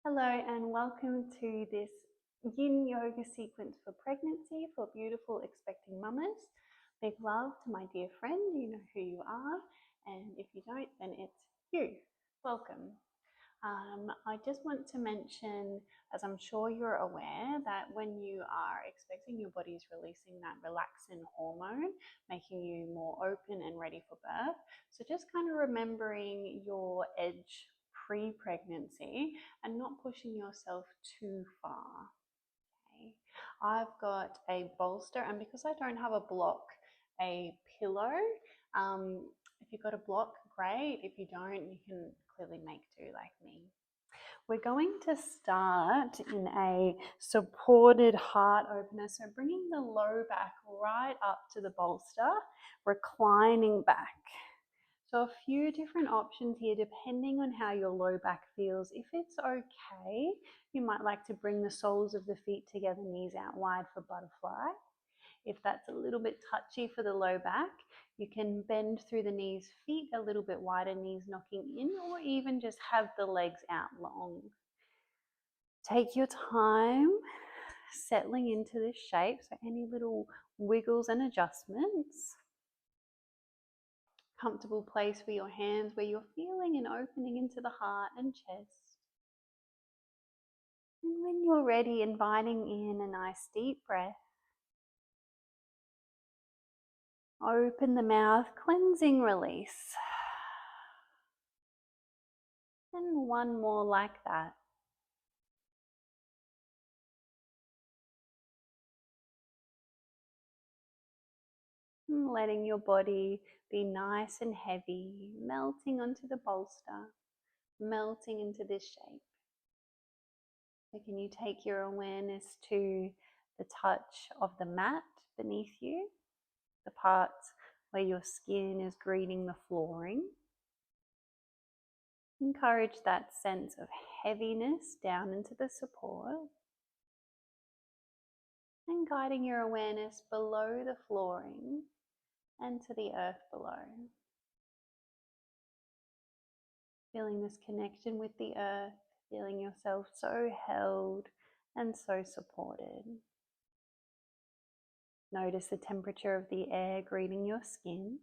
Hello and welcome to this Yin Yoga sequence for pregnancy for beautiful expecting mamas. Big love to my dear friend, you know who you are, and if you don't, then it's you. Welcome. I just want to mention, as I'm sure you're aware, that when you are expecting, your body's releasing that relaxin hormone, making you more open and ready for birth. So just kind of remembering your edge pre-pregnancy and not pushing yourself too far. Okay. I've got a bolster, and because I don't have a block, a pillow. If you've got a block, great. If you don't, you can clearly make do like me. We're going to start in a supported heart opener. So bringing the low back right up to the bolster, reclining back. So a few different options here depending on how your low back feels. If it's okay, you might like to bring the soles of the feet together, knees out wide for butterfly. If that's a little bit touchy for the low back, you can bend through the knees, feet a little bit wider, knees knocking in, or even just have the legs out long. Take your time settling into this shape, so any little wiggles and adjustments. Comfortable place for your hands where you're feeling an opening into the heart and chest. And when you're ready, inviting in a nice deep breath. Open the mouth, cleansing release. And one more like that. And letting your body be nice and heavy, melting onto the bolster, melting into this shape. So can you take your awareness to the touch of the mat beneath you, the parts where your skin is greeting the flooring. Encourage that sense of heaviness down into the support and guiding your awareness below the flooring and to the earth below. Feeling this connection with the earth, feeling yourself so held and so supported. Notice the temperature of the air greeting your skin.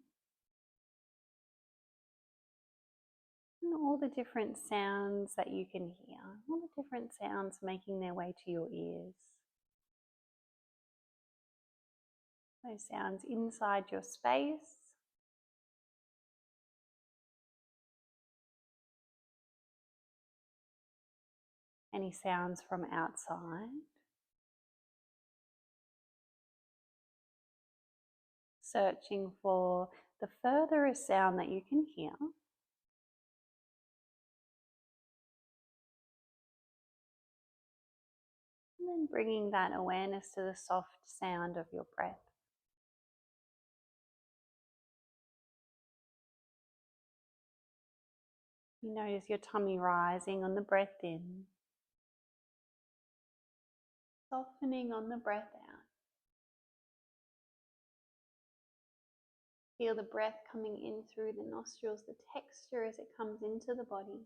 And all the different sounds that you can hear, all the different sounds making their way to your ears. Those sounds inside your space. Any sounds from outside. Searching for the furthest sound that you can hear. And then bringing that awareness to the soft sound of your breath. You notice your tummy rising on the breath in, softening on the breath out. Feel the breath coming in through the nostrils, the texture as it comes into the body.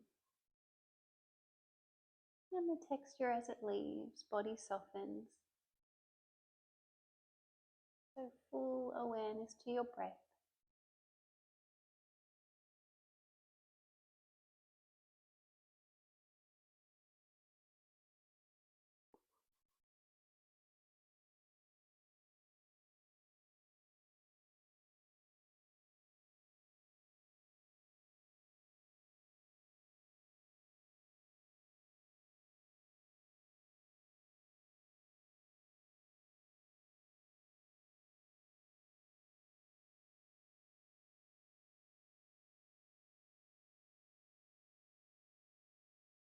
And the texture as it leaves, body softens. So full awareness to your breath.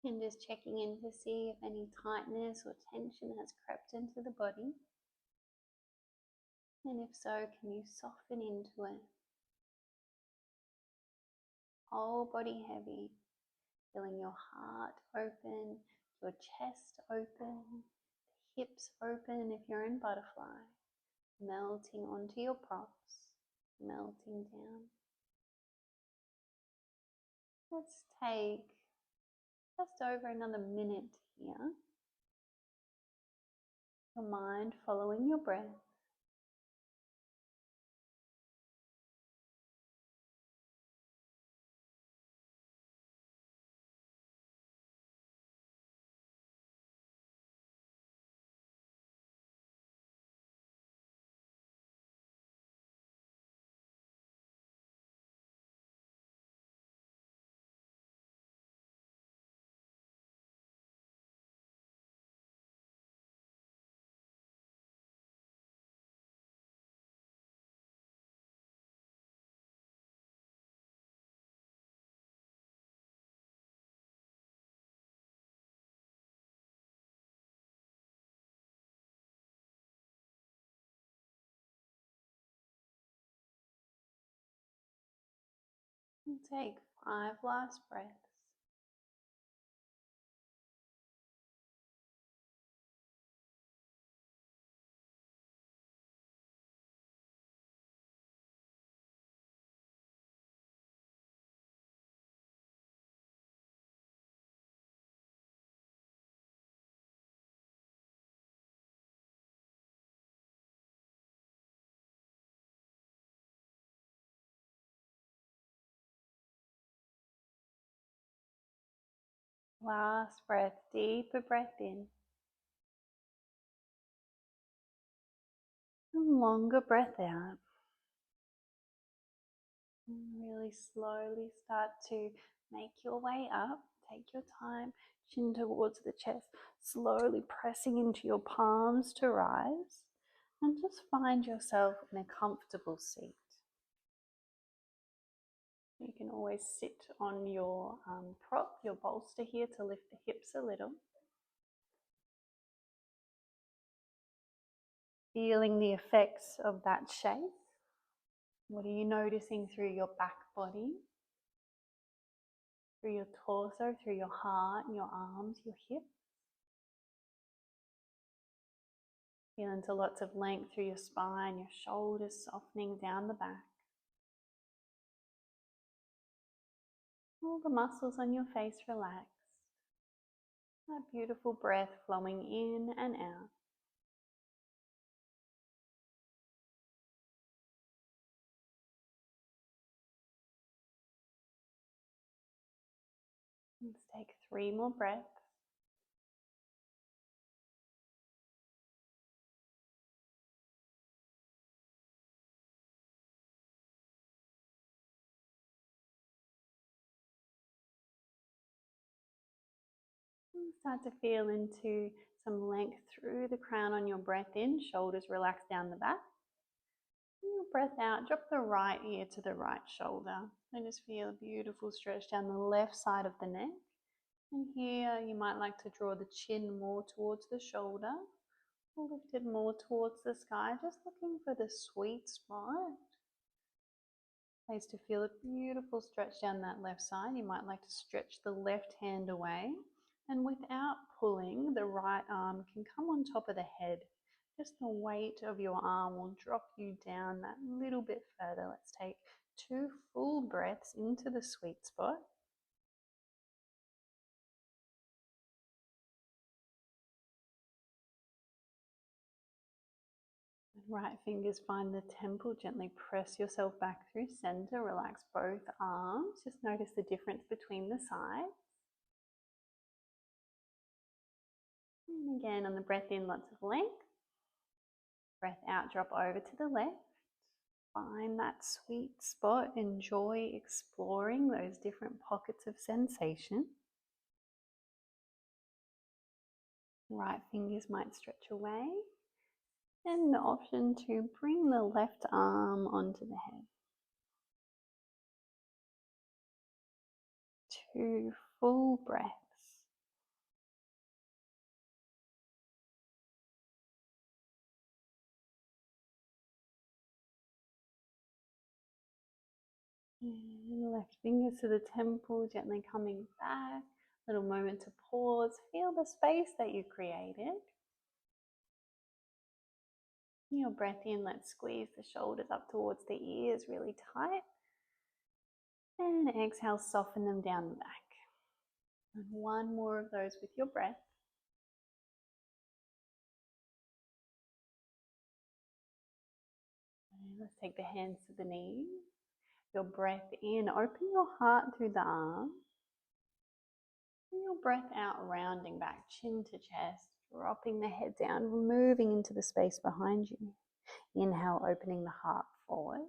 And just checking in to see if any tightness or tension has crept into the body. And if so, can you soften into it? Whole body heavy, feeling your heart open, your chest open, hips open if you're in butterfly, melting onto your props, melting down. Let's take Just over another minute here. Your mind following your breath. And take 5 last breaths. Last breath, deeper breath in. And longer breath out. And really slowly start to make your way up. Take your time, chin towards the chest, slowly pressing into your palms to rise. And just find yourself in a comfortable seat. You can always sit on your prop, your bolster here, to lift the hips a little. Feeling the effects of that shape. What are you noticing through your back body? Through your torso, through your heart, your arms, your hips? Feel into lots of length through your spine, your shoulders softening down the back. All the muscles on your face relaxed. That beautiful breath flowing in and out. Let's take 3 more breaths. And start to feel into some length through the crown on your breath in, shoulders relax down the back. And your breath out, drop the right ear to the right shoulder. And just feel a beautiful stretch down the left side of the neck. And here you might like to draw the chin more towards the shoulder, or lift it more towards the sky, just looking for the sweet spot. Place to feel a beautiful stretch down that left side. You might like to stretch the left hand away, and without pulling, the right arm can come on top of the head. Just the weight of your arm will drop you down that little bit further. Let's take 2 full breaths into the sweet spot. Right fingers find the temple, gently press yourself back through center, relax both arms. Just notice the difference between the sides. And again, on the breath in, lots of length. Breath out, drop over to the left. Find that sweet spot. Enjoy exploring those different pockets of sensation. Right fingers might stretch away. And the option to bring the left arm onto the head. 2 full breaths. And left fingers to the temple, gently coming back. Little moment to pause. Feel the space that you created. Your breath in, let's squeeze the shoulders up towards the ears really tight. And exhale, soften them down the back. And one more of those with your breath. And let's take the hands to the knees. Your breath in, open your heart through the arms. And your breath out, rounding back, chin to chest, dropping the head down, moving into the space behind you. Inhale, opening the heart forward.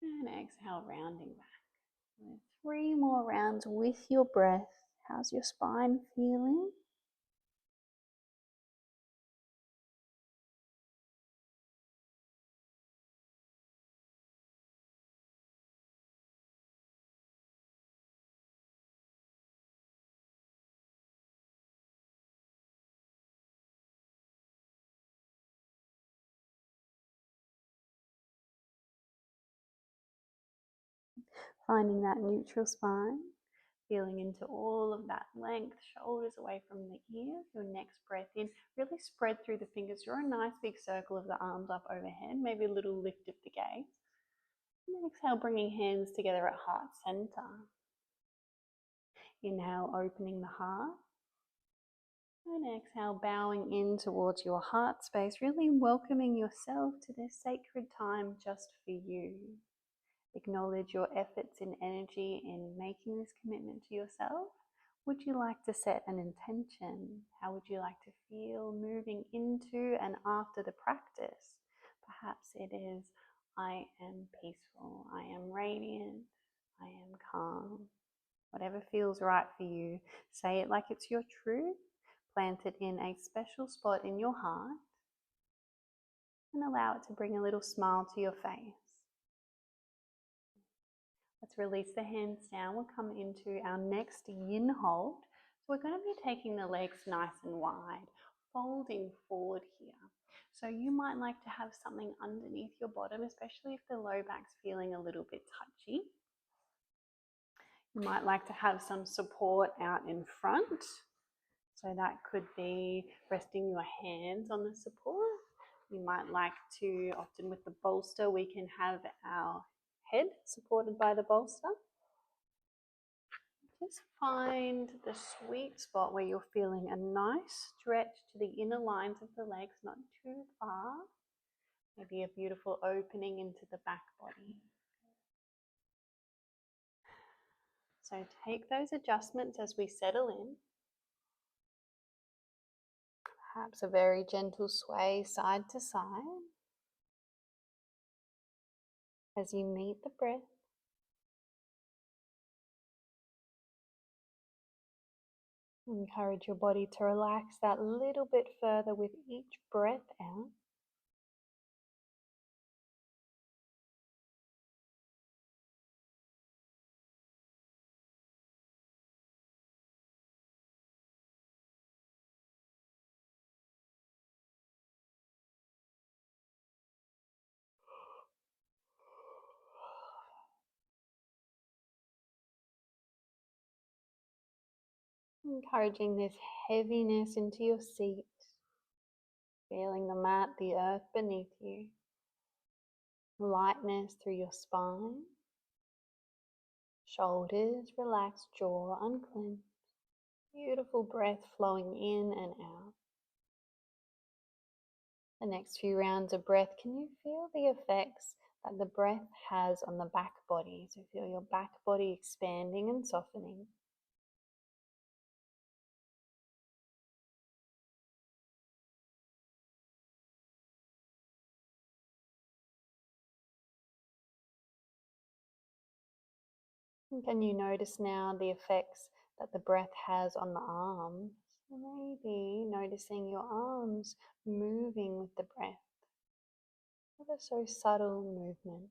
And exhale, rounding back. And 3 more rounds with your breath. How's your spine feeling? Finding that neutral spine, feeling into all of that length, shoulders away from the ears. Your next breath in, really spread through the fingers. Draw a nice big circle of the arms up overhead, maybe a little lift of the gaze. And then exhale, bringing hands together at heart center. Inhale, opening the heart. And exhale, bowing in towards your heart space, really welcoming yourself to this sacred time just for you. Acknowledge your efforts and energy in making this commitment to yourself. Would you like to set an intention? How would you like to feel moving into and after the practice? Perhaps it is, I am peaceful, I am radiant, I am calm. Whatever feels right for you, say it like it's your truth. Plant it in a special spot in your heart and allow it to bring a little smile to your face. Let's release the hands down. We'll come into our next yin hold. So we're going to be taking the legs nice and wide, folding forward here. So you might like to have something underneath your bottom, especially if the low back's feeling a little bit touchy. You might like to have some support out in front. So that could be resting your hands on the support. You might like to, often with the bolster, we can have our head supported by the bolster. Just find the sweet spot where you're feeling a nice stretch to the inner lines of the legs, not too far. Maybe a beautiful opening into the back body. So take those adjustments as we settle in. Perhaps a very gentle sway side to side as you meet the breath. Encourage your body to relax that little bit further with each breath out. Encouraging this heaviness into your seat, feeling the mat, the earth beneath you, lightness through your spine, shoulders relaxed, jaw unclenched, beautiful breath flowing in and out. The next few rounds of breath, can you feel the effects that the breath has on the back body? So feel your back body expanding and softening. Can you notice now the effects that the breath has on the arms? Maybe noticing your arms moving with the breath. Ever so subtle movement.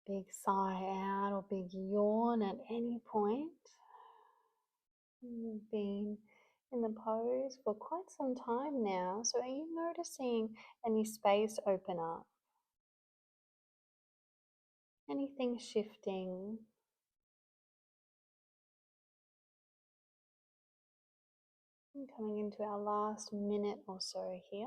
Big sigh out or big yawn at any point. You've been in the pose for quite some time now. So are you noticing any space open up? Anything shifting? And coming into our last minute or so here.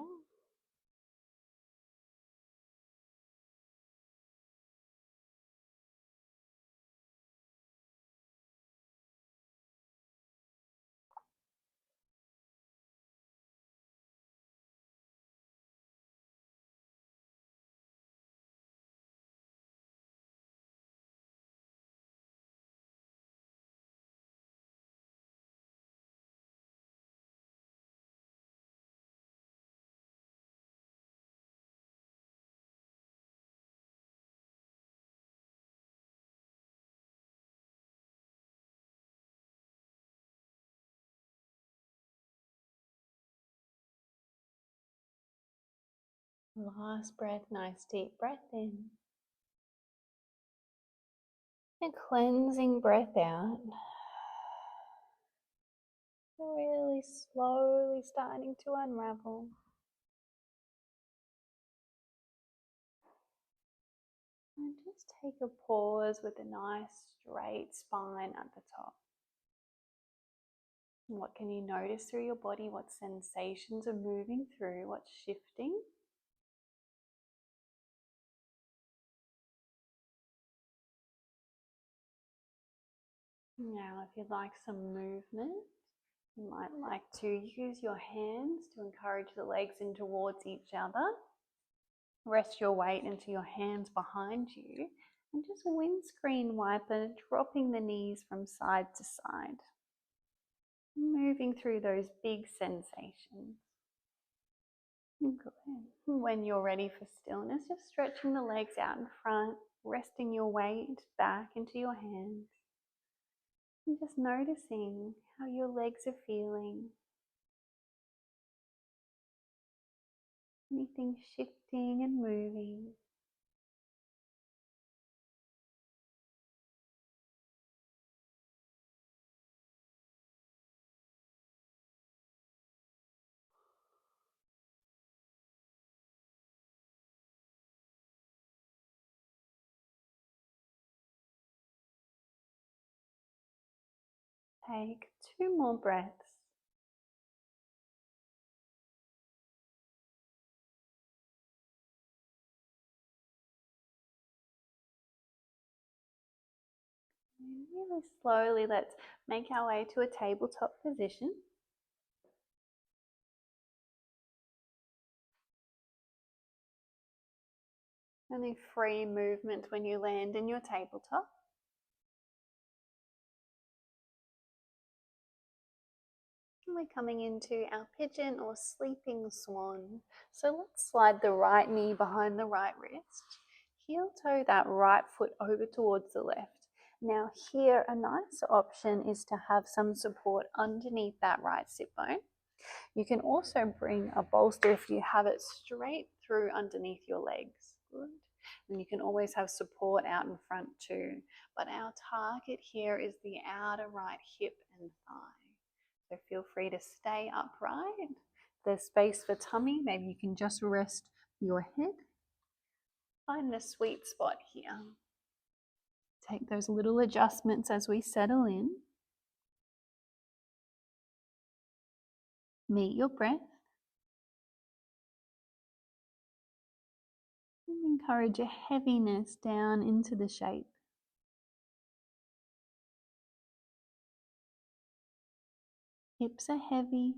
Last breath, nice deep breath in. And cleansing breath out. Really slowly starting to unravel. And just take a pause with a nice straight spine at the top. What can you notice through your body? What sensations are moving through? What's shifting? Now, if you'd like some movement, you might like to use your hands to encourage the legs in towards each other. Rest your weight into your hands behind you and just windscreen wiper, dropping the knees from side to side. Moving through those big sensations. Good. When you're ready for stillness, just stretching the legs out in front, resting your weight back into your hands. And just noticing how your legs are feeling. Anything shifting and moving. Take 2 more breaths. And really slowly, let's make our way to a tabletop position. Only free movement when you land in your tabletop. And we're coming into our pigeon or sleeping swan. So let's slide the right knee behind the right wrist. Heel toe that right foot over towards the left. Now here, a nice option is to have some support underneath that right sit bone. You can also bring a bolster if you have it straight through underneath your legs. Good. And you can always have support out in front too. But our target here is the outer right hip and thigh. So feel free to stay upright. There's space for tummy. Maybe you can just rest your head. Find the sweet spot here. Take those little adjustments as we settle in. Meet your breath. And encourage a heaviness down into the shape. Hips are heavy.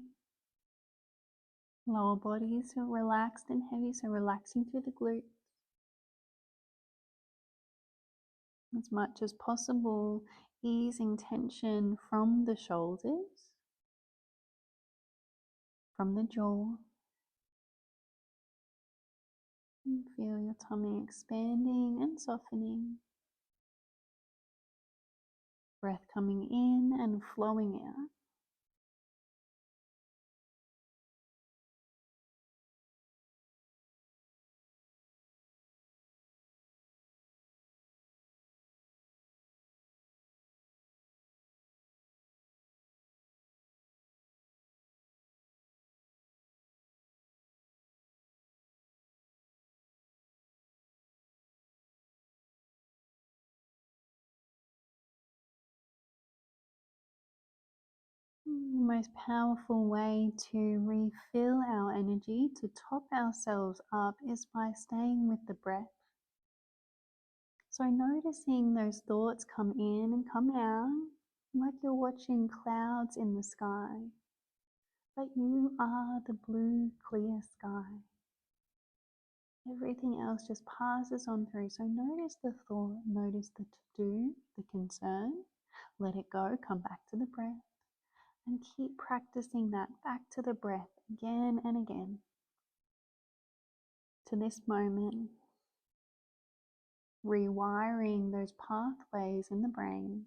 Lower bodies are relaxed and heavy, so relaxing through the glutes. As much as possible, easing tension from the shoulders, from the jaw. And feel your tummy expanding and softening. Breath coming in and flowing out. The most powerful way to refill our energy, to top ourselves up, is by staying with the breath. So noticing those thoughts come in and come out, like you're watching clouds in the sky. But you are the blue, clear sky. Everything else just passes on through. So notice the thought, notice the to-do, the concern. Let it go, come back to the breath. And keep practicing that back to the breath again and again. To this moment, rewiring those pathways in the brain.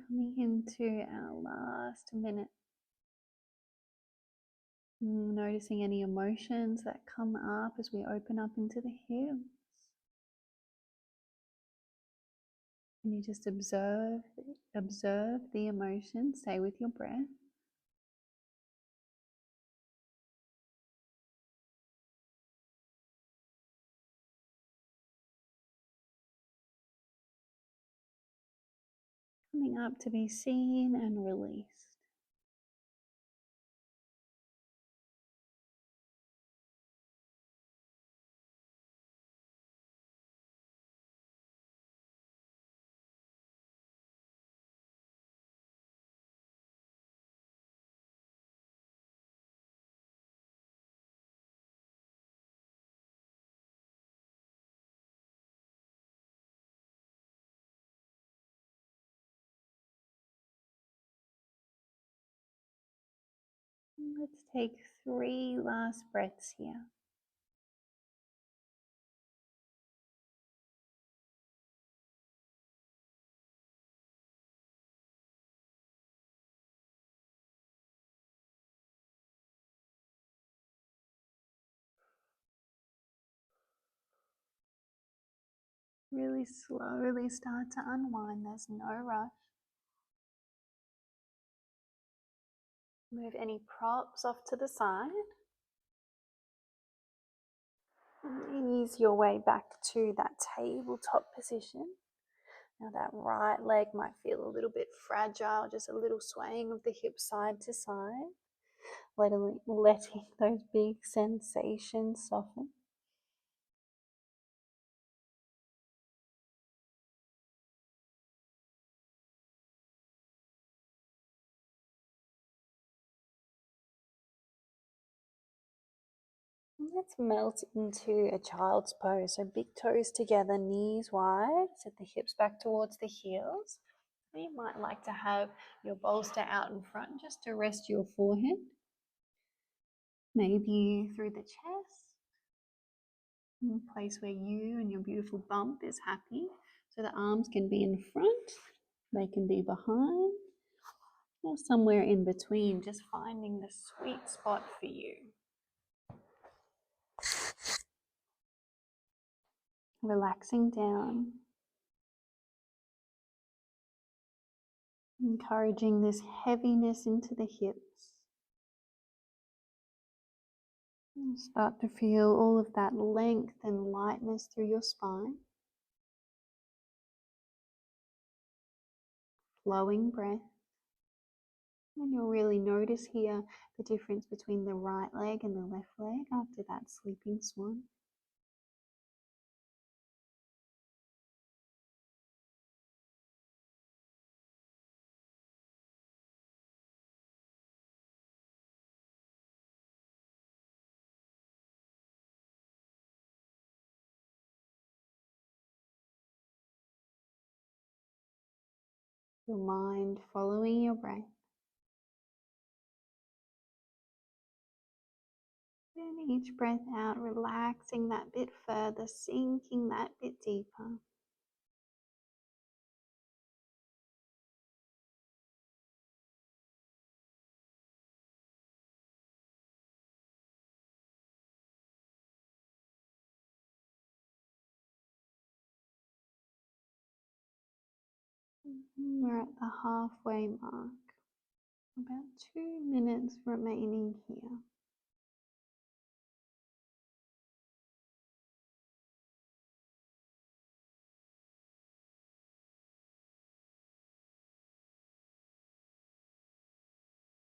Coming into our last minute. Noticing any emotions that come up as we open up into the hips. And you just observe the emotion, stay with your breath. Coming up to be seen and released. Let's take 3 last breaths here. Really slowly start to unwind, there's no rush. Move any props off to the side. And ease your way back to that tabletop position. Now that right leg might feel a little bit fragile, just a little swaying of the hips side to side. Letting those big sensations soften. Let's melt into a child's pose. So big toes together, knees wide. Set the hips back towards the heels. You might like to have your bolster out in front just to rest your forehead. Maybe through the chest. A place where you and your beautiful bump is happy. So the arms can be in front. They can be behind. Or somewhere in between. Just finding the sweet spot for you. Relaxing down. Encouraging this heaviness into the hips. And start to feel all of that length and lightness through your spine. Flowing breath. And you'll really notice here the difference between the right leg and the left leg after that sleeping swan. Your mind following your breath. And each breath out, relaxing that bit further, sinking that bit deeper. We're at the halfway mark. About 2 minutes remaining here.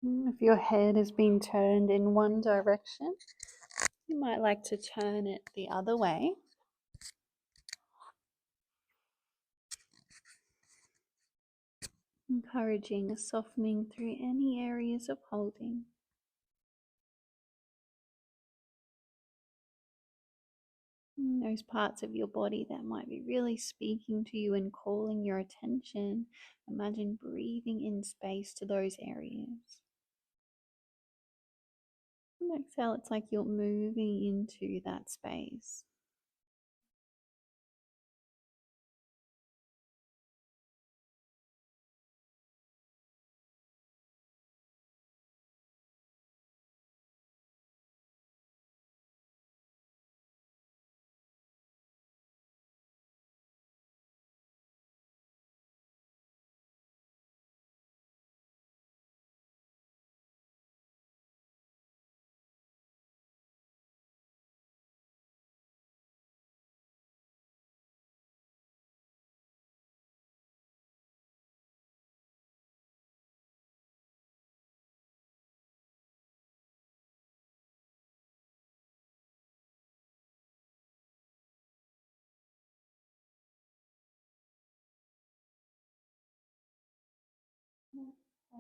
If your head has been turned in one direction, you might like to turn it the other way. Encouraging a softening through any areas of holding. Those parts of your body that might be really speaking to you and calling your attention, imagine breathing in space to those areas. And exhale, it's like you're moving into that space.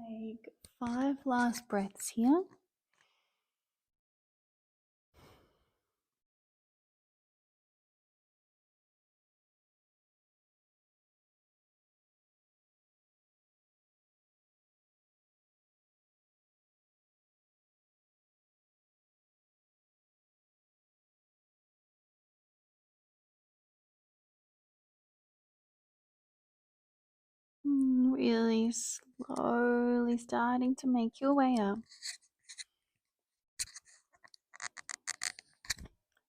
Take 5 last breaths here. Really slowly starting to make your way up.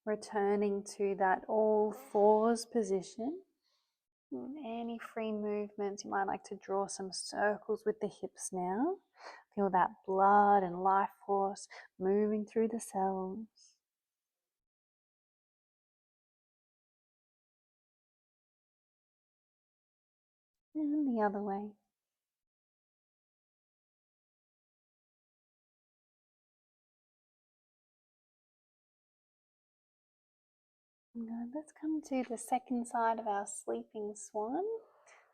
Returning to that all fours position. Any free movements, you might like to draw some circles with the hips now. Feel that blood and life force moving through the cells. And the other way. Good. Let's come to the second side of our sleeping swan.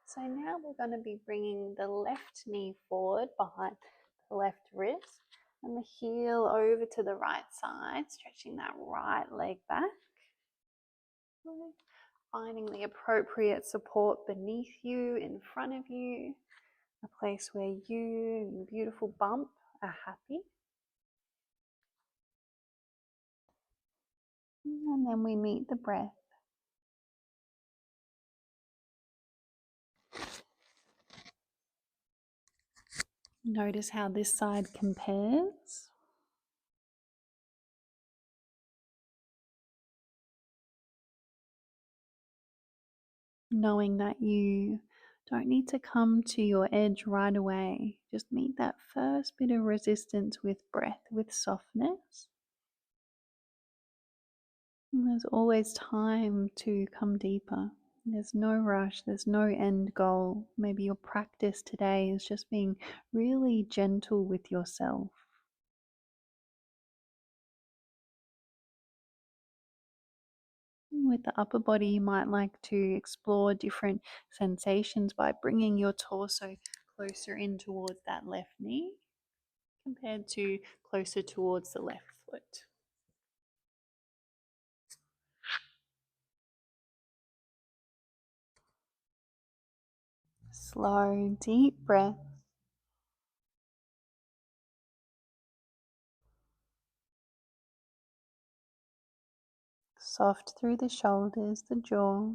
So now we're going to be bringing the left knee forward behind the left wrist and the heel over to the right side, stretching that right leg back. Finding the appropriate support beneath you, in front of you, a place where you and your beautiful bump are happy. And then we meet the breath. Notice how this side compares. Knowing that you don't need to come to your edge right away. Just meet that first bit of resistance with breath, with softness. And there's always time to come deeper. There's no rush, there's no end goal. Maybe your practice today is just being really gentle with yourself. With the upper body, you might like to explore different sensations by bringing your torso closer in towards that left knee compared to closer towards the left foot. Slow, deep breath. Soft through the shoulders, the jaw.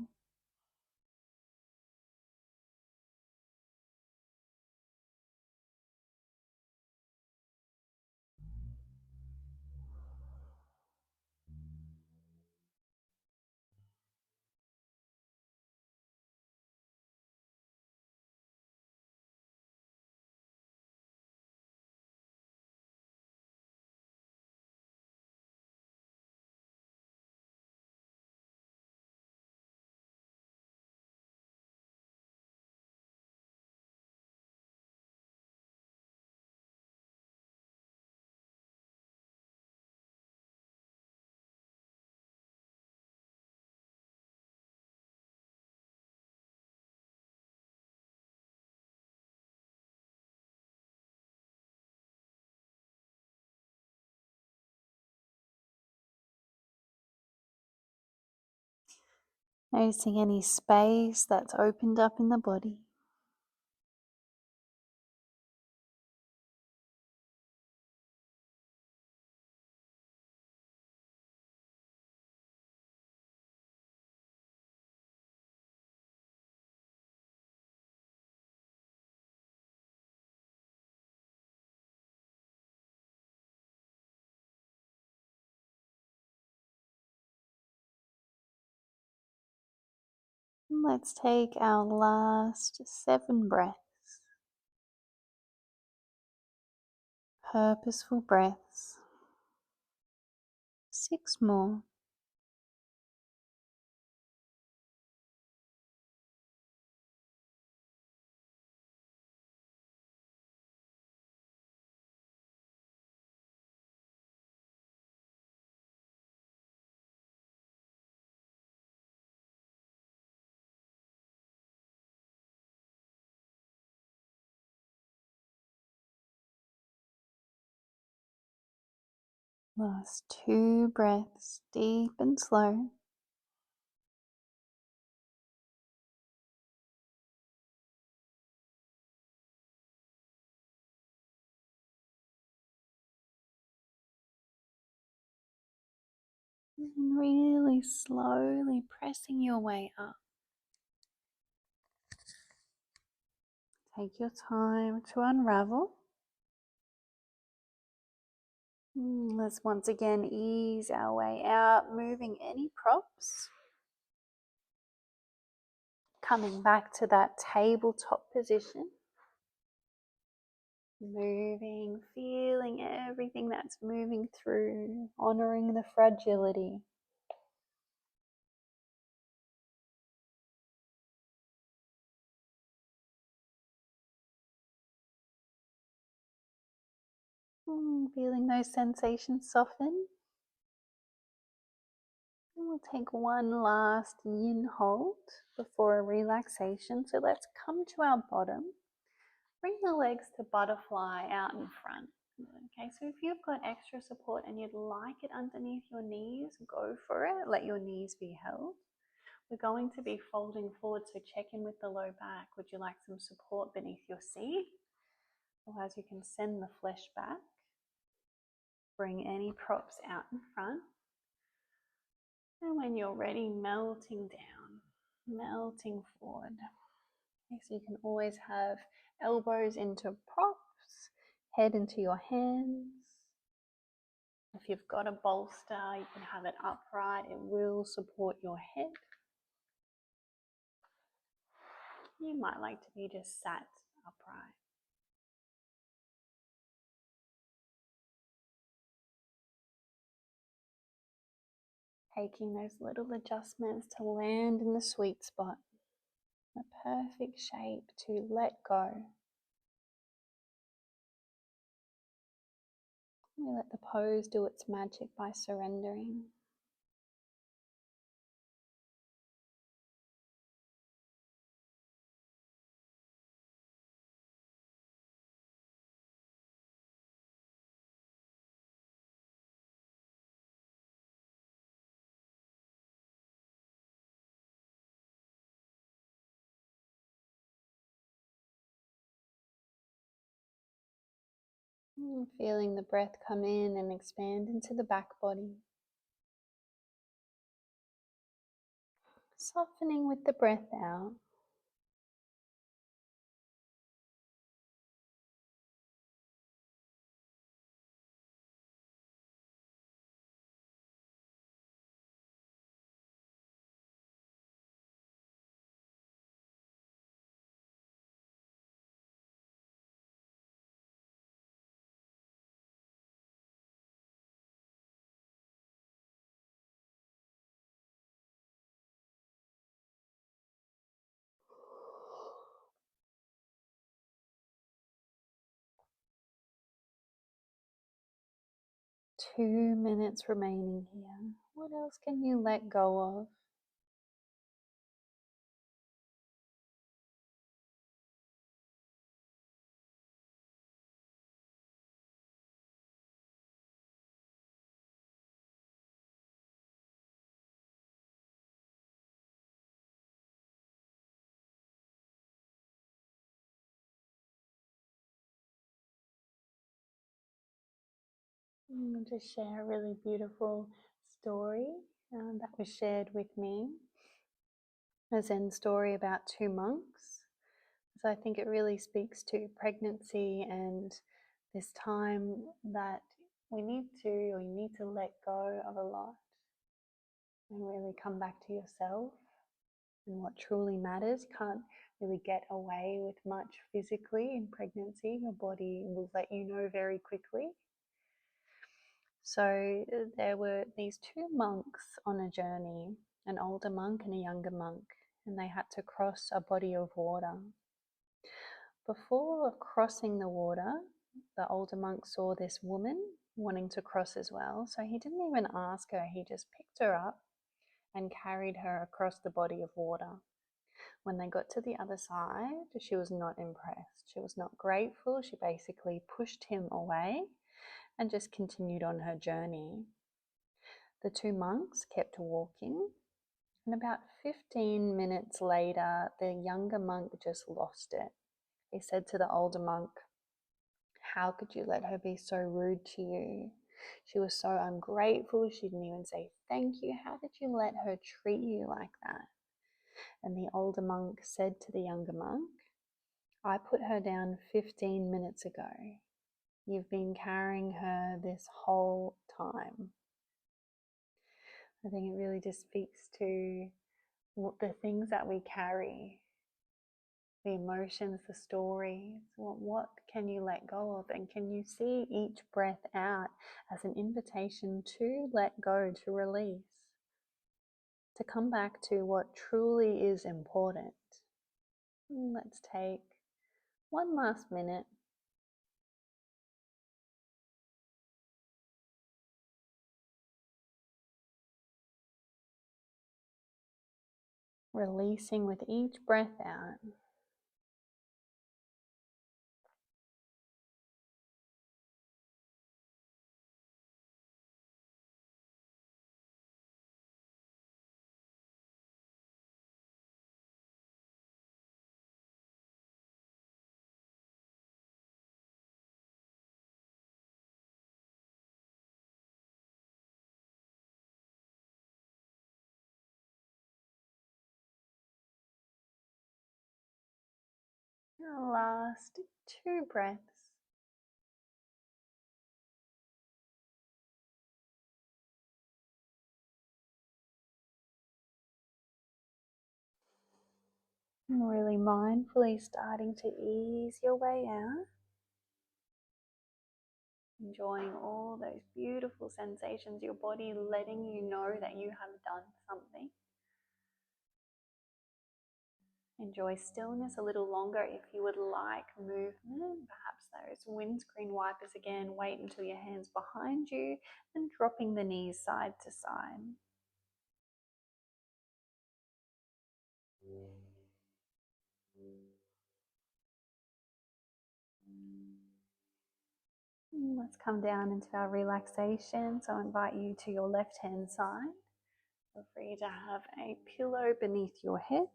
Noticing any space that's opened up in the body. Let's take our last 7 breaths. Purposeful breaths. 6 more. Last 2 breaths, deep and slow. And really slowly pressing your way up. Take your time to unravel. Let's once again ease our way out, moving any props. Coming back to that tabletop position. Moving, feeling everything that's moving through, honoring the fragility. Feeling those sensations soften. And we'll take one last yin hold before a relaxation. So let's come to our bottom. Bring the legs to butterfly out in front. Okay, so if you've got extra support and you'd like it underneath your knees, go for it. Let your knees be held. We're going to be folding forward, so check in with the low back. Would you like some support beneath your seat? Otherwise, you can send the flesh back. Bring any props out in front. And when you're ready, melting down, melting forward. Okay, so you can always have elbows into props, head into your hands. If you've got a bolster, you can have it upright. It will support your head. You might like to be just sat upright. Taking those little adjustments to land in the sweet spot. A perfect shape to let go. We let the pose do its magic by surrendering. Feeling the breath come in and expand into the back body. Softening with the breath out. Two minutes remaining here. What else can you let go of? I'll just share a really beautiful story that was shared with me. A Zen story about two monks. So I think it really speaks to pregnancy and this time that we need to, or you need to let go of a lot and really come back to yourself and what truly matters. You can't really get away with much physically in pregnancy. Your body will let you know very quickly. So there were these two monks on a journey, an older monk and a younger monk, and they had to cross a body of water. Before crossing the water, the older monk saw this woman wanting to cross as well, so he didn't even ask her, he just picked her up and carried her across the body of water. When they got to the other side, she was not impressed. She was not grateful. She basically pushed him away and just continued on her journey. The two monks kept walking, and about 15 minutes later, the younger monk just lost it. He said to the older monk, "How could you let her be so rude to you? She was so ungrateful. She didn't even say thank you. How did you let her treat you like that?" And the older monk said to the younger monk, "I put her down 15 minutes ago. You've been carrying her this whole time." I think it really just speaks to the things that we carry, the emotions, the stories. What can you let go of? And can you see each breath out as an invitation to let go, to release, to come back to what truly is important? Let's take one last minute. Releasing with each breath out. Last two breaths. Really mindfully starting to ease your way out. Enjoying all those beautiful sensations, your body letting you know that you have done something. Enjoy stillness a little longer if you would like movement, perhaps those windscreen wipers again. Wait until your hands behind you and dropping the knees side to side. Let's come down into our relaxation. So I invite you to your left hand side. Feel free to have a pillow beneath your head.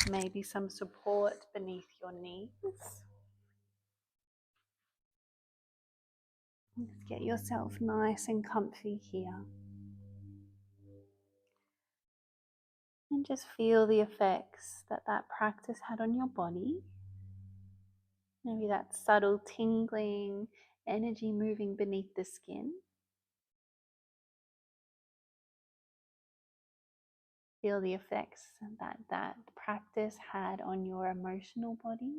Maybe some support beneath your knees. Just get yourself nice and comfy here. And just feel the effects that that practice had on your body. Maybe that subtle tingling, energy moving beneath the skin. Feel the effects that that practice had on your emotional body,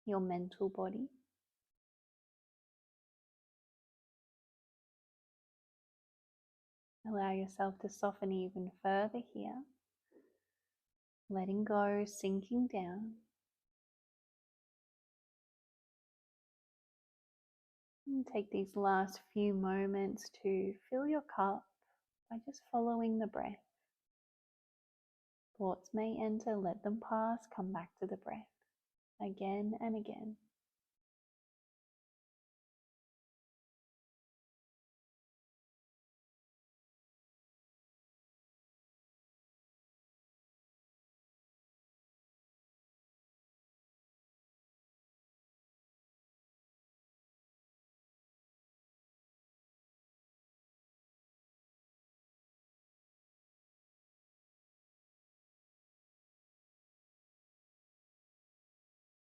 your mental body. Allow yourself to soften even further here, letting go, sinking down. And take these last few moments to fill your cup by just following the breath. Thoughts may enter, let them pass, come back to the breath again and again.